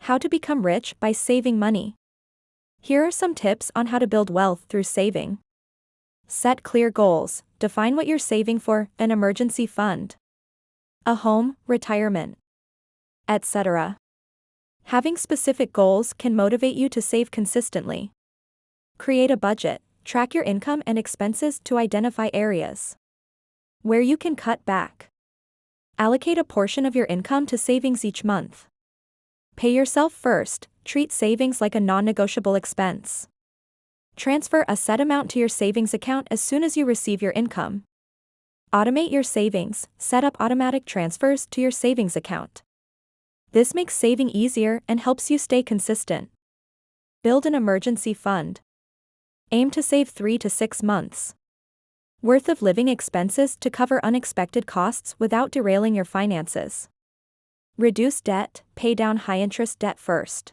How to become rich by saving money. Here are some tips on how to build wealth through saving. Set clear goals. Define what you're saving for: an emergency fund, a home, retirement, etc. Having specific goals can motivate you to save consistently. Create a budget. Track your income and expenses to identify areas where you can cut back. Allocate a portion of your income to savings each month. Pay yourself first. Treat savings like a non-negotiable expense. Transfer a set amount to your savings account as soon as you receive your income. Automate your savings. Set up automatic transfers to your savings account. This makes saving easier and helps you stay consistent. Build an emergency fund. Aim to save 3 to 6 months worth of living expenses to cover unexpected costs without derailing your finances. Reduce debt. Pay down high-interest debt first,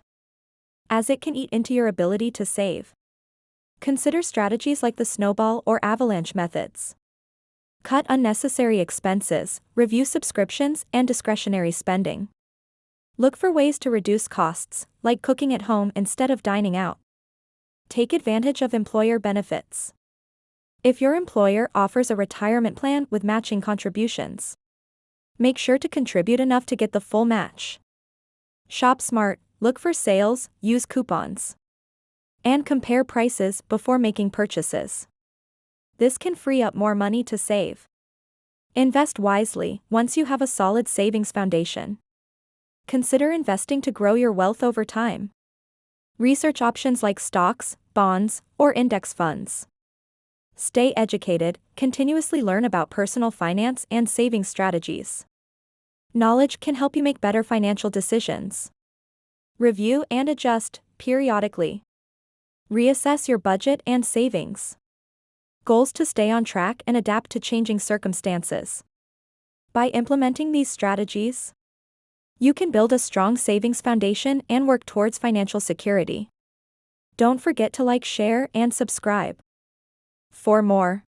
as it can eat into your ability to save. Consider strategies like the snowball or avalanche methods. Cut unnecessary expenses. Review subscriptions and discretionary spending. Look for ways to reduce costs, like cooking at home instead of dining out. Take advantage of employer benefits. If your employer offers a retirement plan with matching contributions, make sure to contribute enough to get the full match. Shop smart. Look for sales, use coupons, and compare prices before making purchases. This can free up more money to save. Invest wisely. Once you have a solid savings foundation, consider investing to grow your wealth over time. Research options like stocks, bonds, or index funds. Stay educated. Continuously learn about personal finance and saving strategies. Knowledge can help you make better financial decisions. Review and adjust periodically. Reassess your budget and savings goals to stay on track and adapt to changing circumstances. By implementing these strategies, you can build a strong savings foundation and work towards financial security. Don't forget to like, share, and subscribe for more.